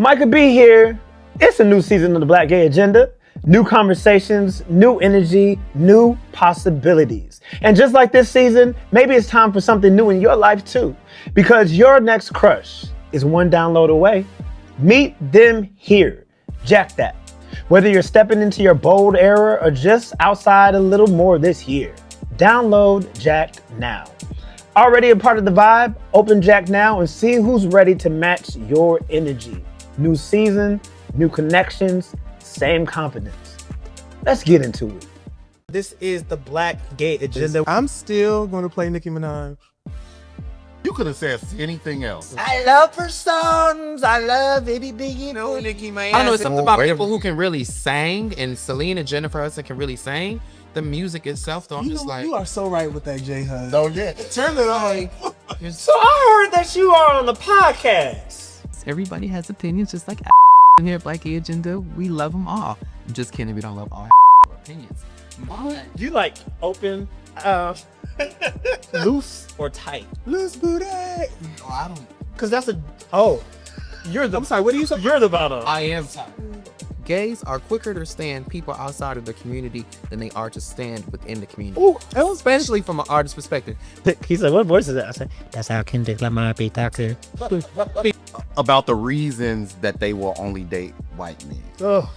Micah B here. It's a new season of the Black Gay Agenda. New conversations, new energy, new possibilities. And just like this season, maybe it's time for something new in your life too. Because your next crush is one download away. Meet them here. Jack that. Whether you're stepping into your bold era or just outside a little more this year, download Jack now. Already a part of the vibe? Open Jack now and see who's ready to match your energy. New season, new connections, same confidence. Let's get into it. This is the Black Gay Agenda. I'm still going to play Nicki Minaj. You could have said anything else. I love her songs. I love Itty Bitty Nicki Minaj. I don't know, it's something about people who can really sing, and Celine and Jennifer Hudson can really sing. The music itself, though, I'm just like... You are so right with that, J-Hud. Oh, yeah. Turn it on. So I heard that you are on the podcast. Everybody has opinions, just like here at Black Gay Agenda. We love them all. I'm just kidding, we don't love all opinions. You like open, loose or tight? Loose booty. Oh, I don't... Cause that's a you're the. I'm sorry, what are you saying? You're the bottom. I am tired. Gays are quicker to stand people outside of the community than they are to stand within the community. Ooh. Especially from an artist's perspective. He said, "What voice is that?" I said, "That's how Kendrick Lamar be talking." About the reasons that they will only date white men. Oh,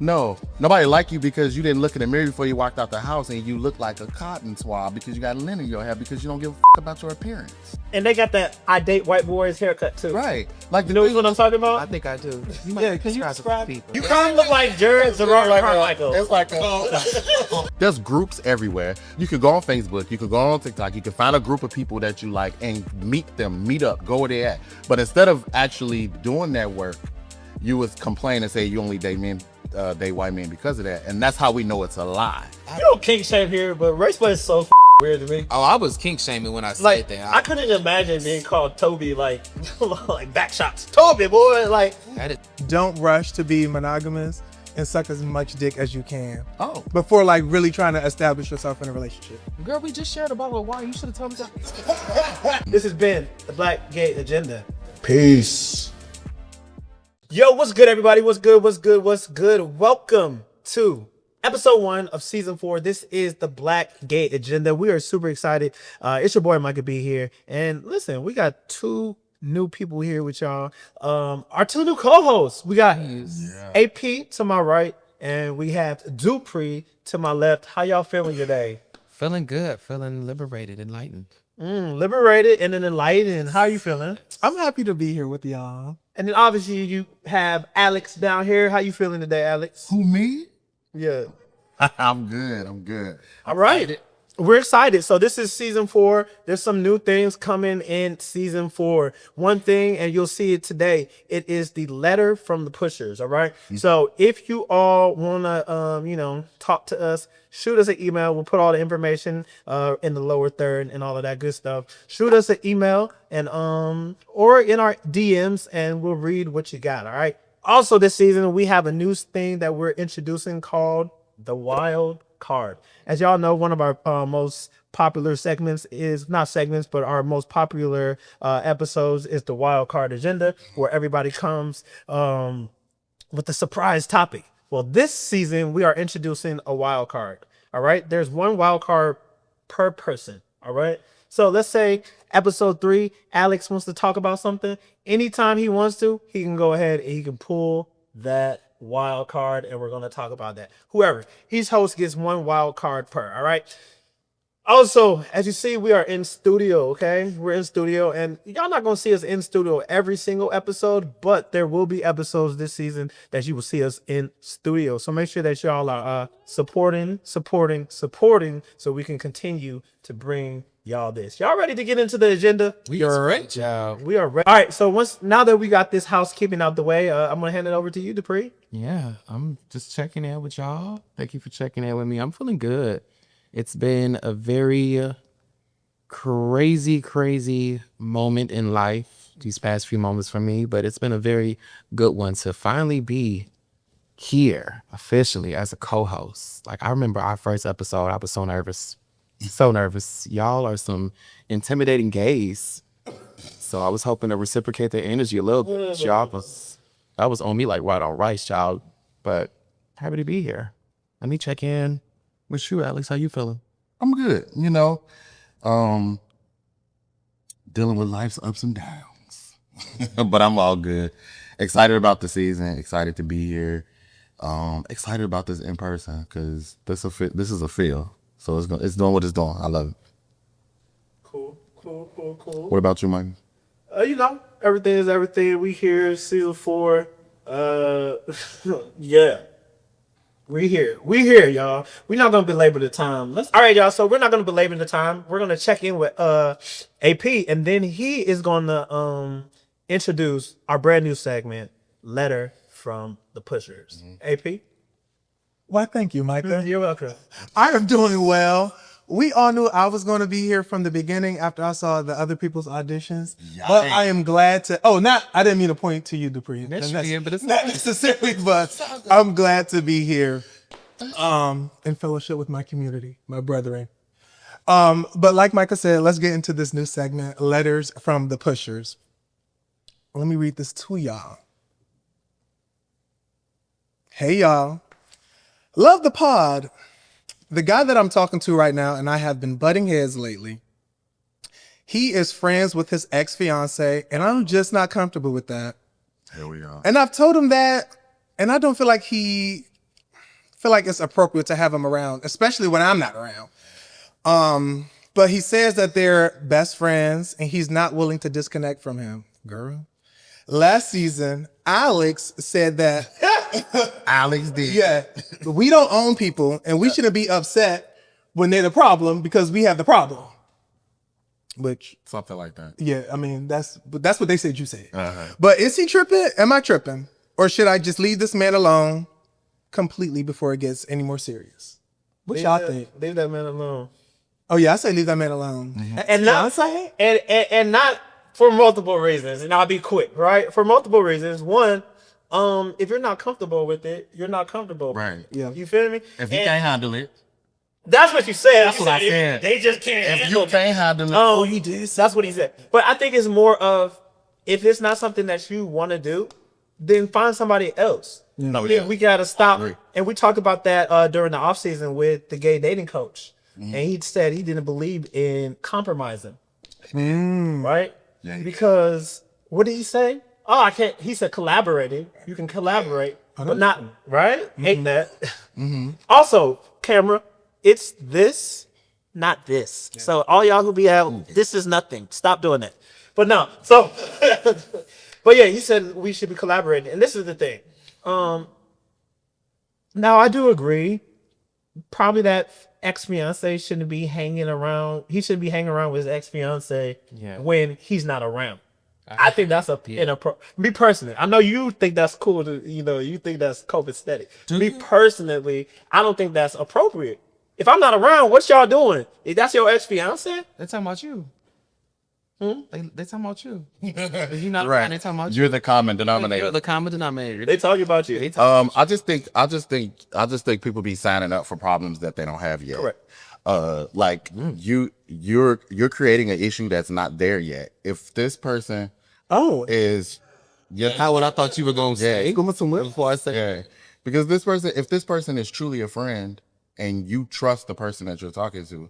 No, nobody like you because you didn't look in the mirror before you walked out the house and you look like a cotton swab because you got lint in your hair because you don't give a about your appearance. and they got that "I date white boys" haircut too. Right. Like, You know what I'm talking I about? think I do. You might Yeah, cause you describe some people. You kind of look like Jared Zarrard Carmichael. It's like there's groups everywhere. You can go on Facebook, you can go on TikTok, you can find a group of people that you like and meet them, meet up, go where they at. But instead of actually doing that work, you would complain and say you only date men, date white men because of that. And that's how we know it's a lie. You don't kink shame here, but race play is so weird to me. Oh, I was kink shaming when I said Like, that. I couldn't imagine being called Toby, like back shots. Toby, boy, like. That is, Don't rush to be monogamous and suck as much dick as you can Oh. before like really trying to establish yourself in a relationship. girl, we just shared a bottle of wine. You should have told me that. This has been the Black Gay Agenda. Peace. Yo, what's good, everybody? What's good? What's good? What's good? Welcome to episode 1 of season 4. This is the Black Gay Agenda. We are super excited. It's your boy Micah B here, and listen, we got 2 new people here with y'all. Our 2 new co-hosts. We got AP to my right, and we have Dupree to my left. How y'all feeling today? Feeling good, feeling liberated, enlightened. Liberated and then enlightened. How are you feeling? I'm happy to be here with y'all. And then obviously you have Alex down here. How you feeling today, Alex? Who, me? Yeah. I'm good. I'm good. All right. We're excited. So this is season 4. There's some new things coming in season 4. One thing, and you'll see it today, it is the letter from the pushers. All right. So if you all want to, talk to us, shoot us an email. We'll put all the information in the lower third and all of that good stuff. Shoot us an email and or in our DMs, and we'll read what you got. All right. Also, this season we have a new thing that we're introducing called the Wild Card. As y'all know, one of our most popular segments is not segments, but our most popular episodes is the Wild Card Agenda, where everybody comes with a surprise topic. Well, this season we are introducing a wild card. All right, there's one wild card per person. All right, so let's say episode 3, Alex wants to talk about something. Anytime he wants to, he can go ahead and he can pull that wild card, and we're going to talk about that. Whoever he's host gets one wild card per. All right. Also, as you see, we are in studio. Okay, we're in studio, and y'all not going to see us in studio every single episode, but there will be episodes this season that you will see us in studio. So make sure that y'all are supporting, so we can continue to bring y'all this. Y'all ready to get into the agenda? We are right, y'all. We are ready. All right. So now that we got this housekeeping out the way, I'm gonna hand it over to you, Dupree. Yeah, I'm just checking in with y'all. Thank you for checking in with me. I'm feeling good. It's been a very crazy moment in life, these past few moments for me, but it's been a very good one to finally be here officially as a co-host. Like, I remember our first episode, I was so nervous. Y'all are some intimidating gays. So I was hoping to reciprocate their energy a little bit. Y'all was That was on me like right on rice, child. But happy to be here. Let me check in with you, Alex. How you feeling? I'm good. You know, dealing with life's ups and downs, but I'm all good. Excited about the season. Excited to be here. Excited about this in person because this is a feel. So it's doing what it's doing. I love it. Cool. What about you, Mike? You know, everything is everything. We here, season 4. Yeah. We here, y'all. We're not gonna belabor the time. All right, y'all. So we're not gonna belabor the time. We're gonna check in with AP, and then he is gonna introduce our brand new segment, Letter from the Pushers. AP. Why, thank you, Micah. You're welcome. I am doing well. We all knew I was going to be here from the beginning after I saw the other people's auditions. But I am glad to. I didn't mean to point to you, Dupree. But it's Not necessarily, but I'm glad to be here in fellowship with my community, my brethren. But like Micah said, let's get into this new segment, Letters from the Pushers. Let me read this to y'all. Hey, y'all. Love the pod. The guy that I'm talking to right now, and I have been butting heads lately, he is friends with his ex-fiancé, and I'm just not comfortable with that. Here we are. And I've told him that, and I don't feel like it's appropriate to have him around, especially when I'm not around. But he says that they're best friends, and he's not willing to disconnect from him. Girl. Last season, Alex said that Alex did. yeah, we don't own people, and we shouldn't be upset when they're the problem because we have the problem. Which Something like that. yeah, I mean that's what they said you said. But is he tripping? Am I tripping? Or should I just leave this man alone completely before it gets any more serious? What y'all think? Leave that man alone. Oh yeah, I say leave that man alone. And not and not for multiple reasons. And I'll be quick, right? For multiple reasons. One, if you're not comfortable with it, you're not comfortable. Right. Yeah. You feel me? If you can't handle it. That's what you said. That's what I said. They just can't. If handle you can't handle it. Oh, you did. That's what he said. But I think it's more of if it's not something that you want to do, then find somebody else. No, yeah. We gotta stop. Agree. And we talked about that during the off season with the gay dating coach, and he said he didn't believe in compromising. Right? Yeah. Because what did he say? Oh, I can't. He said collaborating. You can collaborate, but not right. Hate that. Also, camera. It's this, not this. Yeah. So all y'all who be out, this is nothing. Stop doing it. But no. So, but yeah, he said we should be collaborating, and this is the thing. Now I do agree. Probably that ex-fiancé shouldn't be hanging around. He shouldn't be hanging around with his ex-fiancé when he's not around. I think that's inappropriate. Me personally, I know you think that's cool. You think that's copacetic. Me personally, I don't think that's appropriate. If I'm not around, what y'all doing? If that's your ex-fiancé? They're talking about you. They talking about you. If you're not Right. around, they talking about you. You're the common denominator. You're the common denominator. They talking about you. I just think people be signing up for problems that they don't have yet. Correct. You're creating an issue that's not there yet. If this person is How what I thought you were gonna say. Before I say because if this person is truly a friend and you trust the person that you're talking to,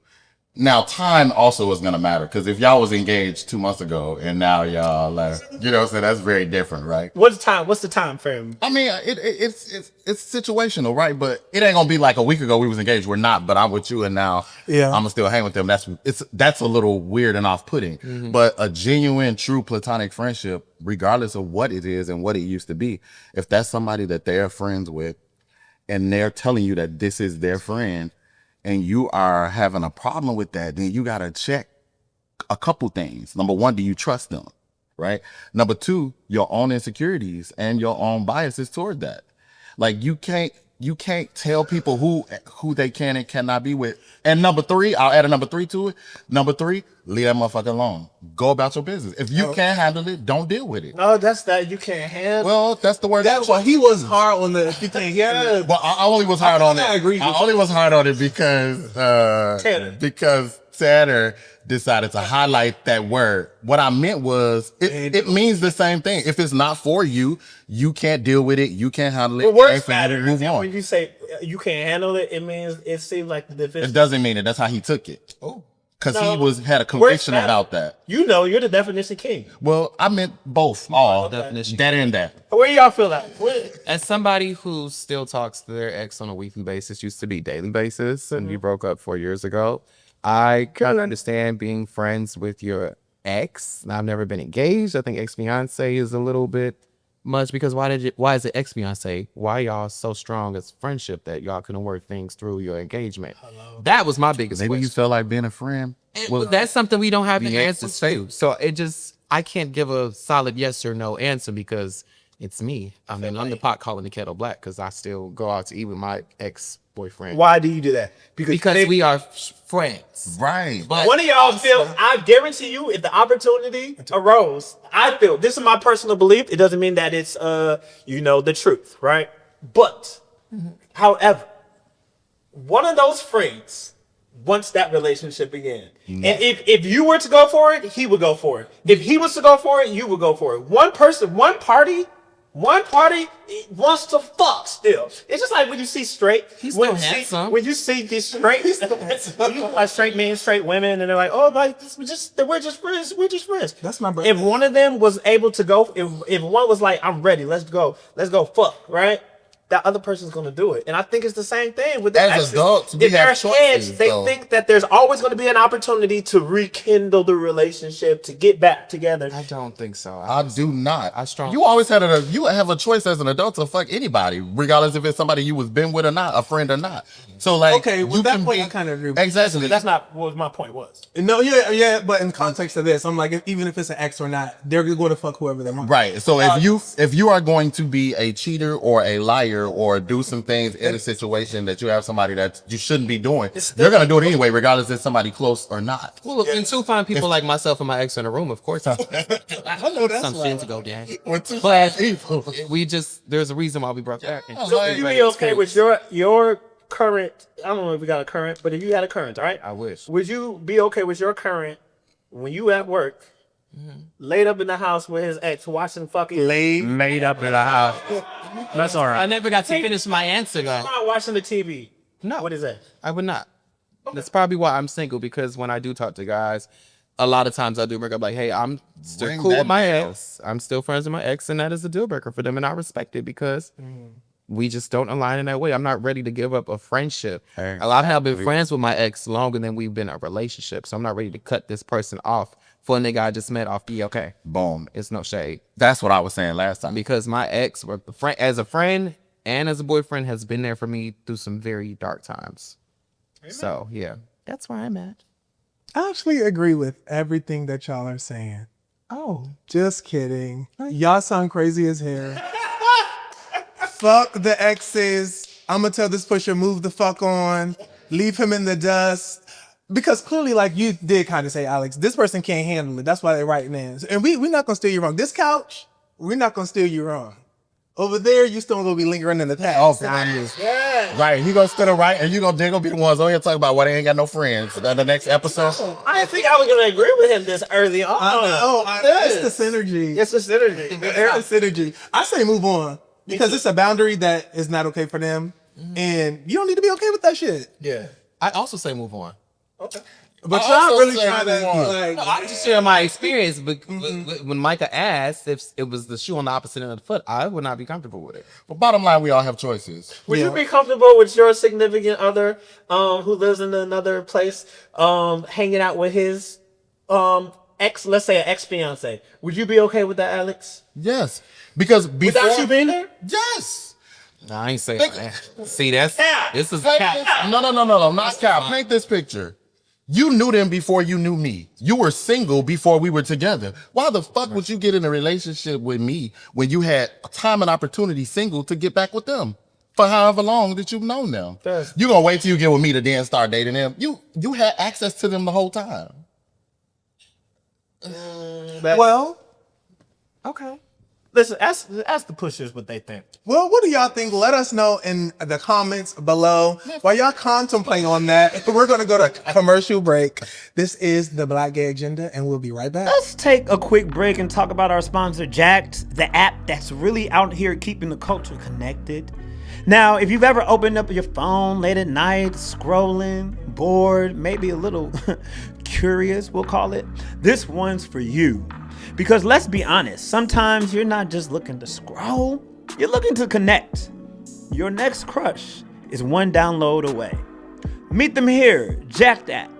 now time also is gonna matter because if y'all was engaged 2 months ago and now y'all so that's very different, right? What's the time frame? I mean, it's situational, right? But it ain't gonna be like a week ago we was engaged. We're not, but I'm with you, and now I'm gonna still hang with them. That's a little weird and off-putting. But a genuine, true platonic friendship, regardless of what it is and what it used to be, if that's somebody that they're friends with, and they're telling you that this is their friend, and you are having a problem with that, then you gotta check a couple things. Number one, do you trust them? Right. Number two, your own insecurities and your own biases toward that. Like you can't tell people who they can and cannot be with. And number three, I'll add a number three to it. Number three, leave that motherfucker alone. Go about your business. If you can't handle it, don't deal with it. No, that's that you can't handle. Well, that's the word. That's why he was hard on the. You think, Well, I only was hard on it. I agree. I only was hard on it because Tanner decided to highlight that word. What I meant was it means the same thing. If it's not for you, you can't deal with it. You can't handle it. Well, words and matter. move on. When you say you can't handle it, it means it seems like the definition. It doesn't mean it. That's how he took it. Oh. Because No, he had a conviction matter. about that. You know, you're the definition king. Well, I meant both. All. Definition. That and that. Where y'all feel that? As somebody who still talks to their ex on a weekly basis, used to be daily basis, and we broke up 4 years ago, I kind of understand being friends with your ex. I've never been engaged. I think ex-fiancé is a little bit much because why is it ex-fiancé? Why y'all so strong as friendship that y'all couldn't work things through your engagement? That was my biggest Maybe you question. feel like being a friend. Well, that's something we don't have the the ex answers was fake. to. So I can't give a solid yes or no answer because it's me. I mean, I'm the pot calling the kettle black because I still go out to eat with my ex-boyfriend. Why do you do that? Because we are friends. Right. But One of y'all feel, I guarantee you, if the opportunity arose, I feel, this is my personal belief. It doesn't mean that it's, the truth, right? But, however, one of those friends wants that relationship again. And if you were to go for it, he would go for it. If he was to go for it, you would go for it. One party wants to fuck still. It's just like when you see straight. He's when still you handsome. when you see these straight, like straight men, straight women, and they're like, oh, like we're just friends. We're just friends. That's my brother. If one of them was able to go, if one was like, I'm ready, let's go fuck, right? That other person's gonna do it, and I think it's the same thing with the As exes. adults, we in their have choices, heads, they though. think that there's always going to be an opportunity to rekindle the relationship, to get back together. I don't think so. I do not. I strong- You always you have a choice as an adult to fuck anybody, regardless if it's somebody you was been with or not, a friend or not. So like, Okay, with you that can point, be- I kind of agree with Exactly. That's not what my point was. No, yeah, but in context of this, I'm like, even if it's an ex or not, they're going to fuck whoever they want. Right. So if you are going to be a cheater or a liar or do some things in a situation that you have somebody that you shouldn't be doing, you're gonna do it anyway, regardless if it's somebody close or not. Well, and two fine people like myself and my ex in a room, of course. I know that's some right. shit to go down. With two But people. there's a reason why we broke up. So would you be okay with your current? I don't know if we got a current, but if you had a current, right? I wish. Would you be okay with your current when you at work, laid up in the house with his ex, watching fucking Laid up in the house. That's all I right. never got to finish my answer though. not watching the TV? No. What is that? I would not. That's probably why I'm single, because when I do talk to guys, a lot of times I do bring up like, hey, I'm still Bring cool that with my down. ex. I'm still friends with my ex, and that is a deal breaker for them, and I respect it because we just don't align in that way. I'm not ready to give up a friendship. A lot of have been friends with my ex longer than we've been in a relationship, so I'm not ready to cut this person off for a nigga I just met off okay. Boom. It's no shade. That's what I was saying last time. Because my ex, as a friend and as a boyfriend, has been there for me through some very dark times. So yeah, that's where I'm at. I actually agree with everything that y'all are saying. Oh, Just kidding. Y'all sound crazy as hell. Fuck the exes. I'm gonna tell this pusher, move the fuck on. Leave him in the dust. Because clearly, like you did kind of say, Alex, this person can't handle it. That's why they're writing in. And we're not gonna steer you wrong. This couch, we're not gonna steer you wrong. Over there, you still gonna be lingering in the past. Right, he gonna stand right, and they gonna be the ones on here talking about why they ain't got no friends. The next episode. I didn't think I was gonna agree with him this early on. It's the synergy. It's the synergy. It's synergy. I say move on because it's a boundary that is not okay for them, and you don't need to be okay with that shit. Yeah. I also say move on. But I y'all also really say trying move to on. like. No, I just share my experience, but when Micah asked if it was the shoe on the opposite end of the foot, I would not be comfortable with it. But bottom line, we all have choices. Would you be comfortable with your significant other, who lives in another place, hanging out with his ex, let's say an ex-fiance? Would you be okay with that, Alex? Yes, because before Without you being there? yes. No, I ain't saying that. See, this is Paint cap. this- No, not cap. Paint this picture. You knew them before you knew me. You were single before we were together. Why the fuck would you get in a relationship with me when you had time and opportunity single to get back with them for however long that you've known them? You gonna wait till you get with me to then start dating them? You had access to them the whole time. Well, Okay. Listen, ask the pushers what they think. Well, what do y'all think? Let us know in the comments below. While y'all contemplate on that, we're going to go to commercial break. This is the Black Gay Agenda, and we'll be right back. Let's take a quick break and talk about our sponsor, Jacked, the app that's really out here keeping the culture connected. Now, if you've ever opened up your phone late at night, scrolling, bored, maybe a little curious, we'll call it, this one's for you. Because let's be honest, sometimes you're not just looking to scroll, you're looking to connect. Your next crush is one download away. Meet them here, Jacked app.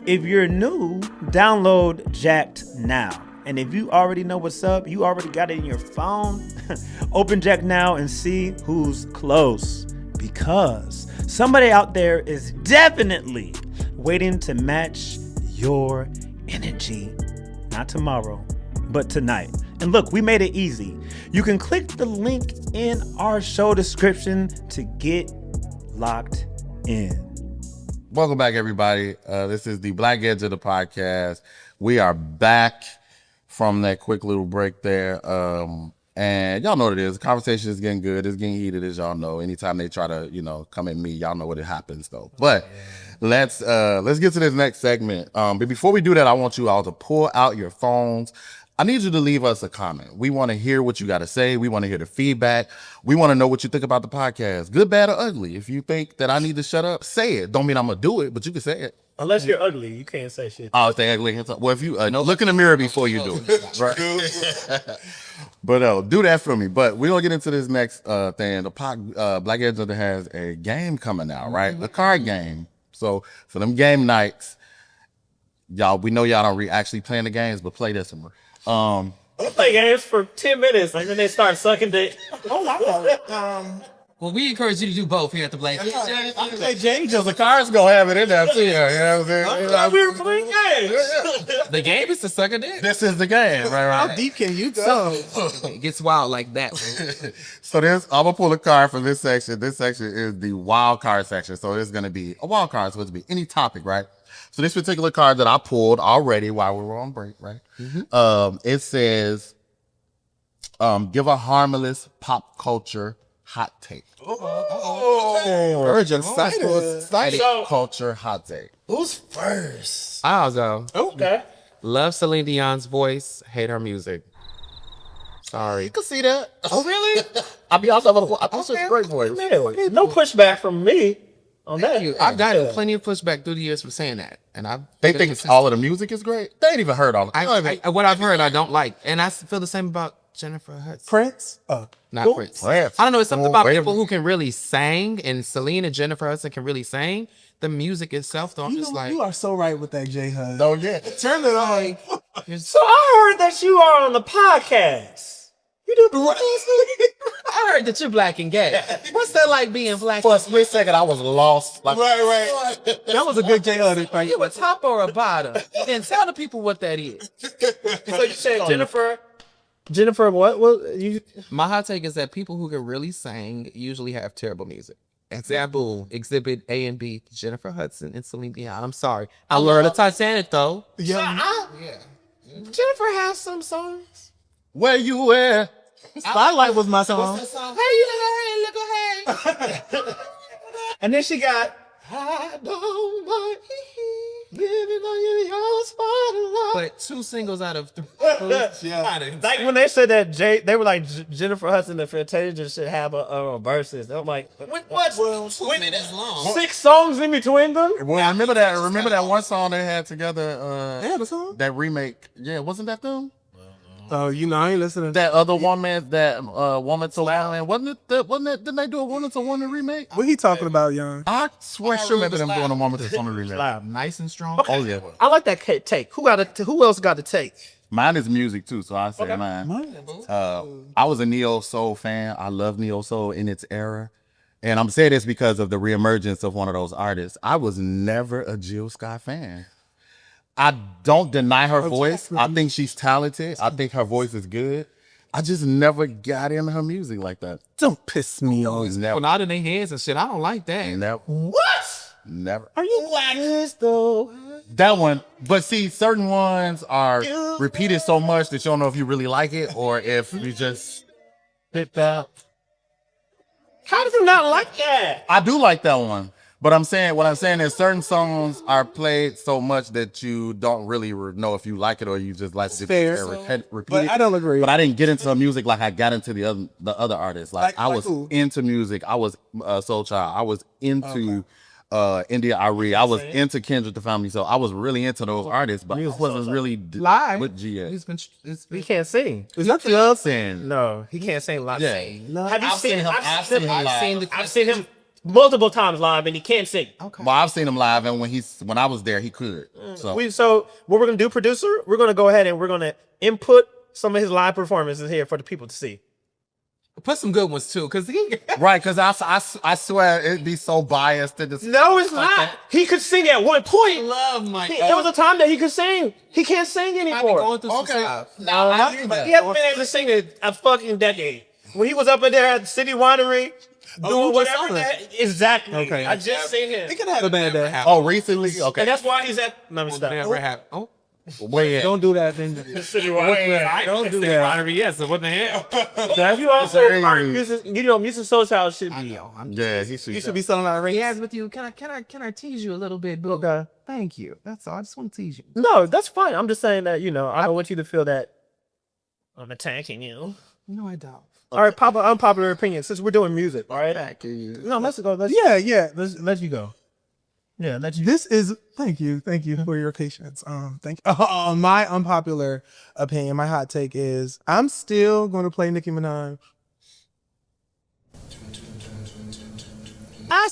If you're new, download Jacked now. And if you already know what's up, you already got it in your phone, open Jacked now and see who's close. Because somebody out there is definitely waiting to match your energy. Not tomorrow, but tonight. And look, we made it easy. You can click the link in our show description to get locked in. Welcome back, everybody. This is the Black Edge of the podcast. We are back from that quick little break there. And y'all know what it is. The conversation is getting good. It's getting heated, as y'all know. Anytime they try to, come at me, y'all know what it happens, though. But let's get to this next segment. But before we do that, I want you all to pull out your phones. I need you to leave us a comment. We want to hear what you got to say. We want to hear the feedback. We want to know what you think about the podcast. Good, bad, or ugly. If you think that I need to shut up, say it. Don't mean I'm going to do it, but you can say it. Unless you're ugly, you can't say shit. Oh, say ugly. Well, if you look in the mirror before you do it. Right. But do that for me. But we're going to get into this next thing. The Black Edge has a game coming out, right? A card game. So for them game nights, y'all, we know y'all don't actually playing the games, but play this one. I play games for 10 minutes, and then they start sucking dick. Well, we encourage you to do both here at the Black. Hey, James, the cards gonna have it in there too. You know what I'm saying? We were playing games. The game is to suck a dick. This is the game, right? How deep can you go? It gets wild like that. So I'm gonna pull a card for this section. This section is the wild card section. So it's gonna be a wild card. So it's be any topic, right? So this particular card that I pulled already while we were on break, right? Mm-hmm. It says, give a harmless pop culture hot take. Virgin excited. Culture hot take. Who's first? I'll go. Okay. Love Celine Dion's voice, hate her music. Sorry. You can see that. Oh, really? I be also I thought she was a great voice. No pushback from me on that. I've gotten plenty of pushback through the years for saying that, and They think all of the music is great. They ain't even heard all of it. What I've heard, I don't like, and I feel the same about Jennifer Hudson. Prince? Not Prince. I don't know. It's something about people who can really sing, and Celine and Jennifer Hudson can really sing. The music itself, though, I'm just like, you are so right with that, J Hud. Oh yeah. Turn it on. So I heard that you are on the podcast. You do the I heard that you're black and gay. What's that like being black? For a split second, I was lost. Like, Right. That was a good J Hud. You a top or a bottom? And tell the people what that is. So you said Jennifer, what? Well, you. My hot take is that people who can really sing usually have terrible music. Example, Exhibit A and B, Jennifer Hudson and Celine Dion. I'm sorry. I learned of Titanic, though. Yeah. Jennifer has some songs. where you at? Spotlight was my song. Hey, you look ahead. And then she got. I don't mind living on your spotlight. But 2 singles out of 3. Like when they said that they were like Jennifer Hudson and Fantasia should have a verses. I'm like, what? 2 minutes long. 6 songs in between them? Well, remember that one song they had together? They had a song? That remake. Yeah, wasn't that them? Oh, I ain't listening. That other woman, Woman to Woman. Wasn't it? Didn't they do a Woman to Woman remake? What he talking about, Young? I swear, I remember them doing a Woman to Woman remake. Loud. Nice and strong. Okay. Oh yeah. I like that take. Who else got the take? Mine is music too, so I say mine. I was a neo soul fan. I love neo soul in its era, and I'm saying this because of the reemergence of one of those artists. I was never a Jill Scott fan. I don't deny her voice. I think she's talented. I think her voice is good. I just never got into her music like that. Don't piss me off. Never. Well, out in their heads and shit. I don't like that. Never. What? Never. Are you black? Though. That one, but see, certain ones are repeated so much that you don't know if you really like it or if you just How did you not like that? I do like that one. But what I'm saying is certain songs are played so much that you don't really know if you like it or you just like to fair. repeat But it. I don't agree. But I didn't get into music like I got into the other artists. Like I was who? into music. I was Soul Child. I was into India Ari. I was into Kendrick the Family. So I was really into those artists, but I wasn't really Live. with GS. He can't sing. It's not the other thing. No, he can't sing live. Yeah. Have you seen him? I've seen him live. I've seen him multiple times live, and he can't sing. Well, I've seen him live, and when I was there, he could. So So what we're gonna do, producer? We're gonna go ahead and we're gonna input some of his live performances here for the people to see. Put some good ones too, cause he. right, because I swear it'd be so biased to this. No, it's not. He could sing at one point. Love my. There was a time that he could sing. He can't sing anymore. Going through some stuff. Now I hear But that. he hasn't been able to sing in a fucking decade. When he was up in there at the City Winery, doing whatever. Exactly. Okay. I just seen him. He could have a bad day. Oh, recently? Okay. And that's why he's at. Let me stop. Never happened. Oh, Wait, Don't do that. Then City Winery. don't do that. yes. So what the hell? Now, if you also music Soul Child should be. yeah, he You should be selling out of He race. has with you. Can I tease you a little bit, Bill? Okay. Thank you. That's all. I just want to tease you. No, that's fine. I'm just saying that, I don't want you to feel that I'm attacking you. No, I don't. All right, unpopular opinion. Since we're doing music, all right? No, let's go. Yeah. Let you go. Yeah, let's. This is thank you for your patience. Thank you. My unpopular opinion, my hot take is I'm still going to play Nicki Minaj.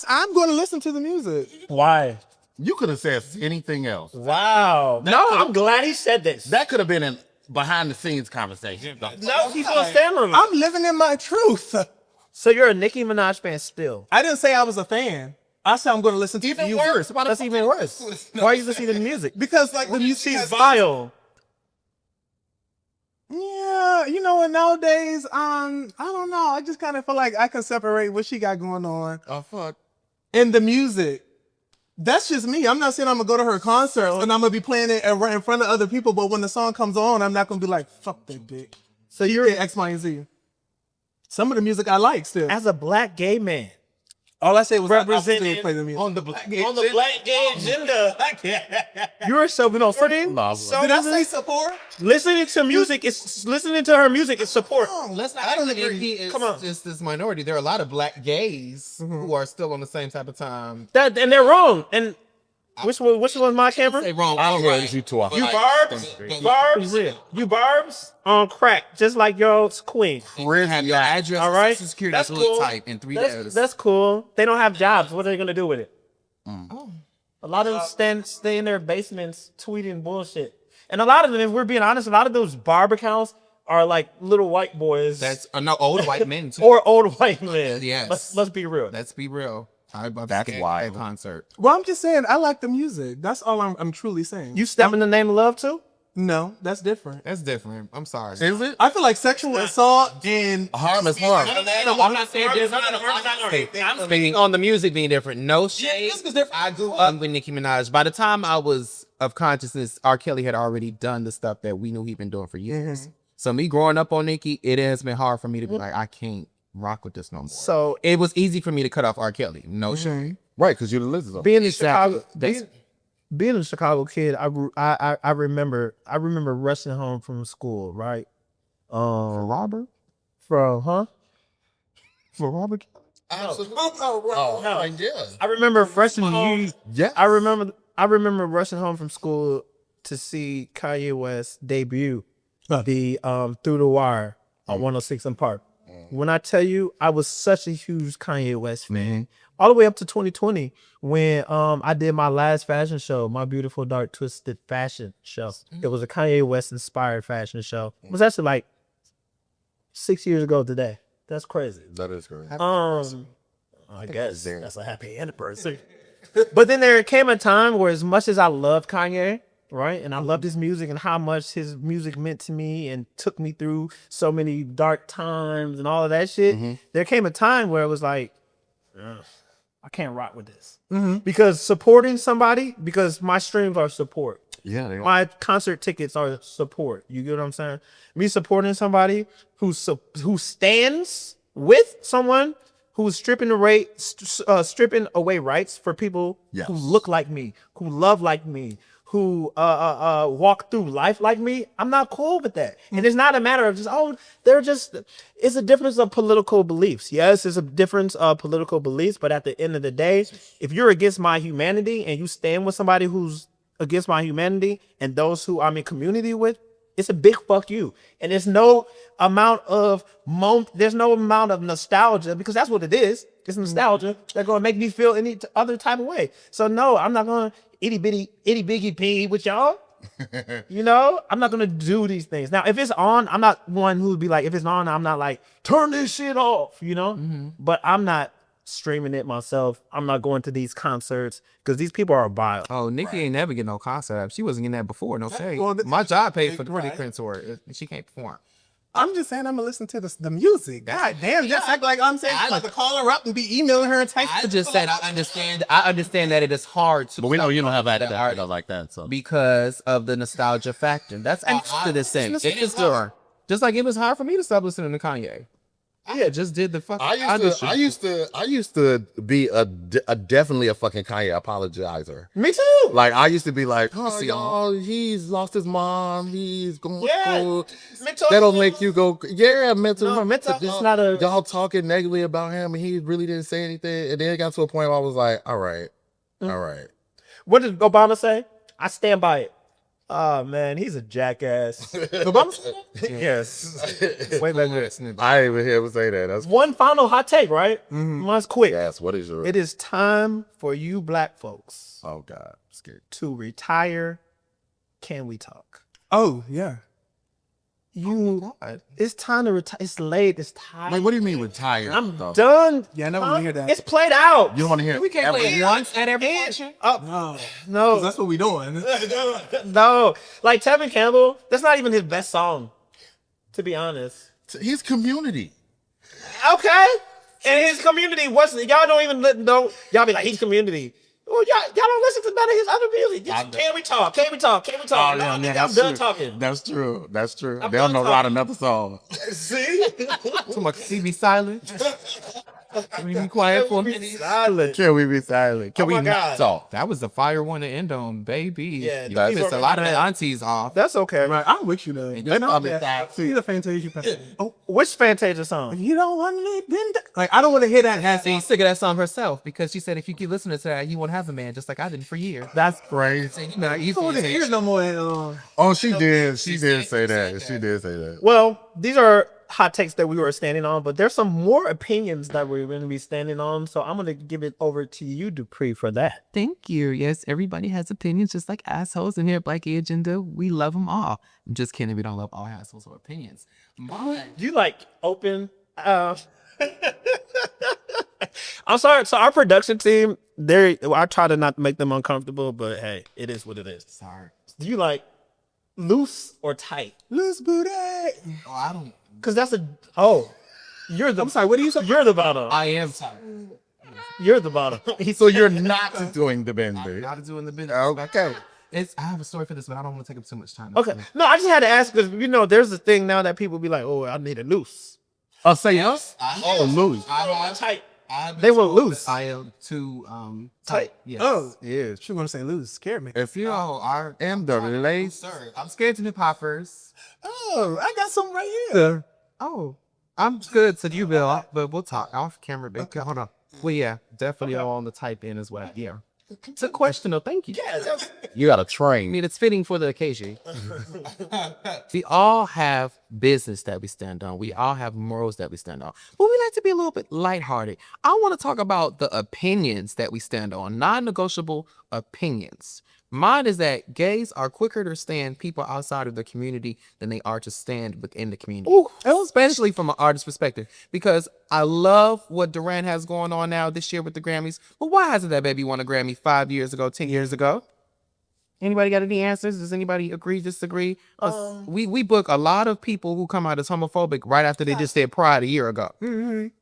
I'm going to listen to the music. Why? You could have said anything else. Wow. No, I'm glad he said this. That could have been a behind the scenes conversation. No, he's gonna stand on it. I'm living in my truth. So you're a Nicki Minaj fan still? I didn't say I was a fan. I said I'm going to listen to the music. Worse. That's even worse. Why are you listening to the music? Because like the music She's has- vile. Yeah, and nowadays, I don't know. I just kind of feel like I can separate what she got going on Oh fuck. and the music. That's just me. I'm not saying I'm gonna go to her concert and I'm gonna be playing it right in front of other people, but when the song comes on, I'm not gonna be like, fuck that bitch. So you're X, Y, and Z. Some of the music I like still. as a black gay man All I said was representing I play the music. On the black on the black gay agenda. You're supporting. No, So Did I say support? listening to music is listening to her music is support. Let's not. I don't act like agree. he is Come on. just this minority. There are a lot of black gays who are still on the same type of time. And they're wrong. And which was my camera? Say wrong. I don't right. know you too often. You barbs, you barbs on crack, just like your queen. Have your address, All right, social security, that's absolute cool. type in 3 letters. That's cool. They don't have jobs. What are they gonna do with it? A lot of them stay in their basements tweeting bullshit, and a lot of them, if we're being honest, a lot of those barb accounts are like little white boys. That's no old white men too. or old white men. Yes. let's be real. Let's be real. That's why. At concert. Well, I'm just saying I like the music. That's all I'm truly saying. You step in the name of love too? No, that's different. That's different. I'm sorry. Is it? I feel like sexual assault and Harm is harm. I'm not saying this. I'm speaking on the music being different. No shade. music is different. I grew up with Nicki Minaj. By the time I was of consciousness, R. Kelly had already done the stuff that we knew he'd been doing for years. So me growing up on Nicki, it has been hard for me to be like, I can't rock with this no more. So It was easy for me to cut off R. Kelly. No shade. Right, because you're the lizard. being in Chicago, That's- being a Chicago kid, I remember rushing home from school, right? Robert? For Robert? Absolutely. Oh, yeah. I remember rushing home. Yeah. I remember rushing home from school to see Kanye West debut the Through the Wire on 106 in Park. When I tell you, I was such a huge Kanye West fan, all the way up to 2020 when I did my last fashion show, my Beautiful Dark Twisted fashion show. It was a Kanye West inspired fashion show. It was actually like 6 years ago today. That's crazy. That is correct. I guess that's a happy anniversary. But then there came a time where, as much as I love Kanye, right, and I loved his music and how much his music meant to me and took me through so many dark times and all of that shit, there came a time where it was like, I can't rock with this. Because supporting somebody, because my streams are support. Yeah, they are. My concert tickets are support. You get what I'm saying? Me supporting somebody who stands with someone who's stripping away rights for people Yes. who look like me, who love like me, who walk through life like me. I'm not cool with that. And it's not a matter of it's a difference of political beliefs. Yes, it's a difference of political beliefs, but at the end of the day, if you're against my humanity and you stand with somebody who's against my humanity and those who I'm in community with, it's a big fuck you. And there's no amount of nostalgia, because that's what it is. It's nostalgia that's gonna make me feel any other type of way. So no, I'm not gonna itty biggy pee with y'all. You know, I'm not gonna do these things. Now, if it's on, I'm not one who would be like, if it's on, I'm not like, turn this shit off, you know? But I'm not streaming it myself. I'm not going to these concerts because these people are vile. Oh, Nicki ain't never get no concert. She wasn't getting that before. No shade. Well, My job paid for the Pretty tour. And she can't perform. I'm just saying I'm gonna listen to the music. God damn, just act like I'm saying I'm about to call her up and be emailing her and texting. I just said I understand that it is hard to. But we know you don't have that like that. So because of the nostalgia factor. That's to this thing. It is hard. Just like it was hard for me to stop listening to Kanye. Yeah, just did the fuck. I used to be a definitely a fucking Kanye apologizer. Me too. Like I used to be like, oh y'all, he's lost his mom, he's going through. That'll make you go, mental. It's not a. Y'all talking negatively about him, and he really didn't say anything. And then it got to a point where I was like, all right. What did Obama say? I stand by it. Oh man, he's a jackass. Obama said that? Yes. Wait, I didn't even hear him say that. That's one final hot take, right? Mine's quick. yes. What is your? It is time for you black folks Oh God, I'm scared. to retire. Can we talk? Oh yeah. It's time to retire. It's late. It's time. Like, what do you mean retired? I'm though? done. Yeah, I never want to hear that. It's played out. You don't want to hear? We can't play it once at every function. No. That's what we doing. No. Like Tevin Campbell, that's not even his best song, to be honest. He's community. Okay. And his community wasn't. Y'all don't even y'all be like, he's community. Well, y'all don't listen to none of his other music. Can we talk? Can we talk? Oh, yeah, I'm that's done true. talking. That's true. They I'm don't know done a lot of another song. See? Too much. See me silent. Can we be quiet for a minute? Silent. Can we be silent? Can Oh we my not God. talk? That was the fire one to end on, baby. Yeah, You that's- pissed a lot of the aunties off. That's okay. Right, I'm with you though. See the Fantasia person. Oh, Which Fantasia song? you don't want me then. Like I don't want to hear that. She's sick of that song herself because she said if you keep listening to that, you won't have a man, just like I did for years. That's Crazy. You know, I don't want to hear no more. Oh, she did. She did say that. She did say that. well, these are hot takes that we were standing on, but there's some more opinions that we're going to be standing on. So I'm going to give it over to you, Dupree, for that. Thank you. Yes, everybody has opinions, just like assholes. And here at Black Agenda, we love them all. I'm just kidding. We don't love all assholes or opinions. But You like open. I'm sorry. So our production team, I try to not make them uncomfortable, but hey, it is what it is. sorry. Do you like loose or tight? Loose booty. Oh, I don't. Because that's you're the. I'm sorry. What do you say? You're the bottom. I am tired. You're the bottom. So you're not doing the bender. Not doing the business. Okay. I have a story for this, but I don't want to take up too much time. Okay. No, I just had to ask because there's a thing now that people be like, oh, I need a loose. Oh, say yes? Oh, loose. I'm tight. I've been They want told loose. that I am too Tight. Yes. Oh, yeah. She gonna say loose. Scared me. If you are in the relationship, Sir, I'm scared to nip hoppers. Oh, I got something right here. Oh, I'm good to you, Bill, but we'll talk off camera. Babe. Hold on. Well, yeah, definitely on the type in as well. Yeah. It's a question, though. Thank you. you got to I train. mean, it's fitting for the occasion. We all have business that we stand on. We all have morals that we stand on. But we like to be a little bit lighthearted. I want to talk about the opinions that we stand on, non-negotiable opinions. Mine is that gays are quicker to stand people outside of the community than they are to stand within the community. Ooh, especially from an artist perspective, because I love what Durant has going on now this year with the Grammys. But why hasn't that baby won a Grammy 5 years ago, 10 years ago? Anybody got any answers? Does anybody agree, disagree? We book a lot of people who come out as homophobic right after they just said Pride a year ago.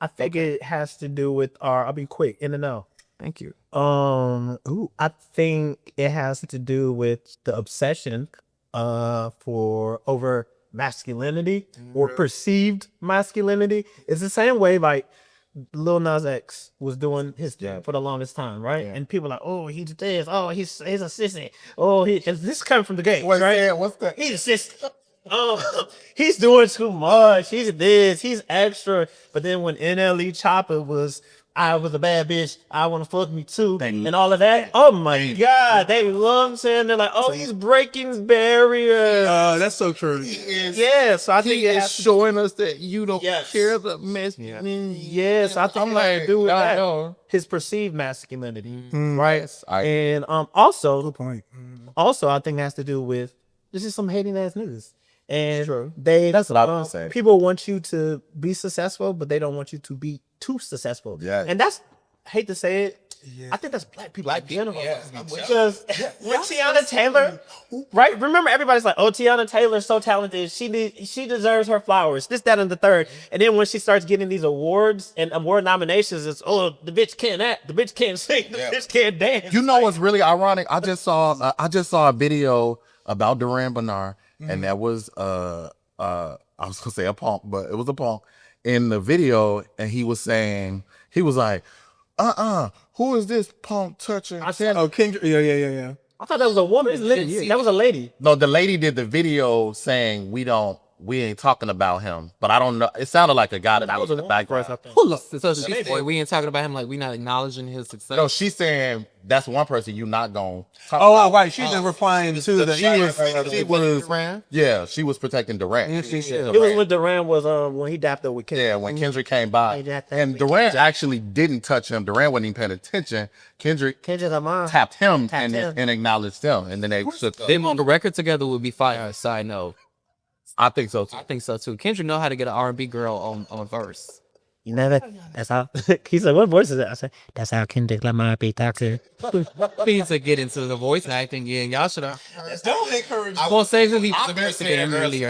I think it has to do with I'll be quick, in and out. Thank you. I think it has to do with the obsession for over masculinity or perceived masculinity. It's the same way like Lil Nas X was doing his thing for the longest time, right? And people are like, oh, he's this, oh, he's a sissy, oh, and this is coming from the gate, right? What's that? He's a sissy. Oh, he's doing too much. He's this. He's extra. But then when NLE Chopper was, I was a bad bitch. I want to fuck me too, and all of that. Oh my God, they love saying they're like, oh, he's breaking barriers. That's so true. Yeah, so I think He it is has to, showing us that you don't Yes. care the mess. yes, I think I'm it has to do with I that. know. His perceived masculinity, Right. and also, Point. I think it has to do with this is some hating ass niggas. And That's what I was gonna say. People want you to be successful, but they don't want you to be too successful. Yeah. And that's, I hate to say it, I think that's black people in general. Because when Tiana Taylor, right? Remember, everybody's like, oh, Tiana Taylor's so talented. She deserves her flowers. This, that, and the third. And then when she starts getting these awards and award nominations, it's, oh, the bitch can't act, the bitch can't sing, the bitch can't dance. You know what's really ironic? I just saw a video about Duran Bernard, and that was I was gonna say a punk, but it was a punk in the video, and he was like, who is this punk touching? I said, Oh, Kendrick. Yeah. I thought that was a woman. That was a lady. No, the lady did the video saying we ain't talking about him, but I don't know. It sounded like a guy that was in the background. So she's boy, we ain't talking about him like we not acknowledging his success. No, she's saying that's one person you not gonna talk Oh, right. She's been replying to the. she was protecting Durant. It was when Duran was when he dapped up with Kendrick. Yeah, when Kendrick came by. Exactly. And Durant actually didn't touch him. Durant wasn't even paying attention. Kendrick tapped him and acknowledged him. And then they shook up. Them on the record together would be fire. Side note. I think so too. I think so too. Kendrick know how to get an R&B girl on a verse. You never. That's how. He said, "What voice is that?" I said, "That's how Kendrick Lamar be talking." Please to get into the voice acting again. Y'all should have. Don't encourage. I won't say who he again earlier.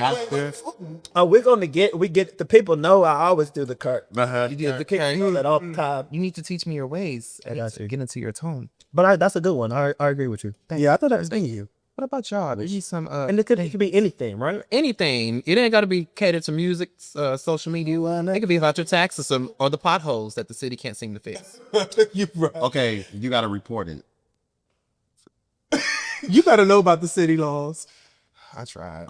We get the people know I always do the Kurt. You did the kick. Do that all the time. You need to teach me your ways. And get into your tone. But that's a good one. I agree with you. Yeah, I thought that was thank you. What about y'all? There's need some And it could be anything, right? anything. It ain't got to be catered to music, social media. It could be about your taxes or the potholes that the city can't seem to fix. You right. Okay, you gotta report it. You gotta know about the city laws. I tried.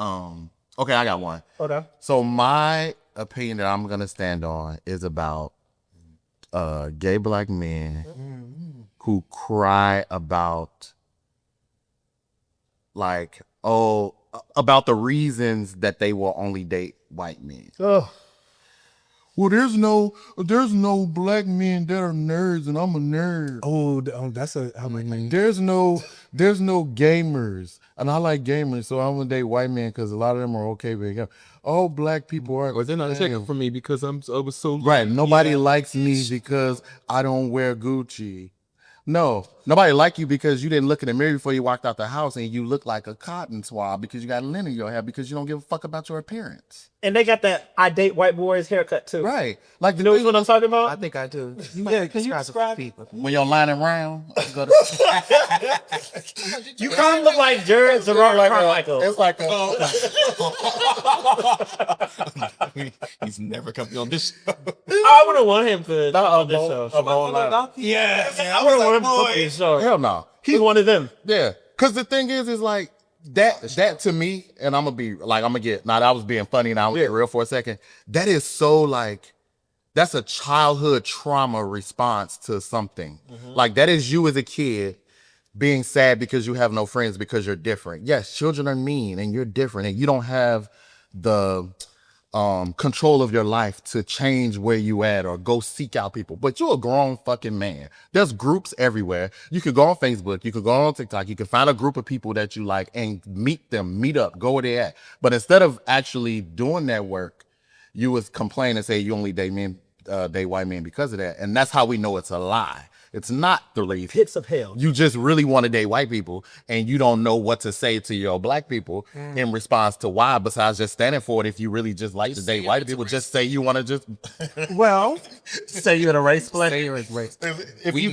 Okay, I got one. Hold on. So my opinion that I'm gonna stand on is about gay black men who cry about about the reasons that they will only date white men. Oh, Well, there's no black men that are nerds, and I'm a nerd. Oh, that's a. I mean, There's no gamers, and I like gamers, so I'm gonna date white men because a lot of them are okay with it. All black people are. Well, they're not checking for me because I was so Right. Nobody likes me because I don't wear Gucci. No, nobody like you because you didn't look in the mirror before you walked out the house and you look like a cotton swab because you got lint in your hair because you don't give a fuck about your appearance. and they got that I date white boys haircut too. Right. Like You know what I'm talking about? I think I do. yeah. Can you describe? people? when you're lining around, you go to You kind of look like Jared Carmichael. it's like He's never coming on this show. I wouldn't want him to on this show. Yeah, I wouldn't want him to book this show. hell no. He's one of them. Yeah. Cause the thing is like that to me, and I'm gonna get now I was being funny and I'm gonna get real for a second. That is so like that's a childhood trauma response to something. Like that is you as a kid being sad because you have no friends because you're different. Yes, children are mean and you're different and you don't have the control of your life to change where you at or go seek out people. But you're a grown fucking man. There's groups everywhere. You could go on Facebook, you could go on TikTok, you can find a group of people that you like and meet up, go where they at. But instead of actually doing that work, you would complain and say you only date men. date white men because of that, and that's how we know it's a lie. It's not the leaf. Pits of hell. You just really want to date white people, and you don't know what to say to your black people in response to why, besides just standing for it. If you really just like to date white people, just say you want to just Well, Say you in a race play. Say you're race. if you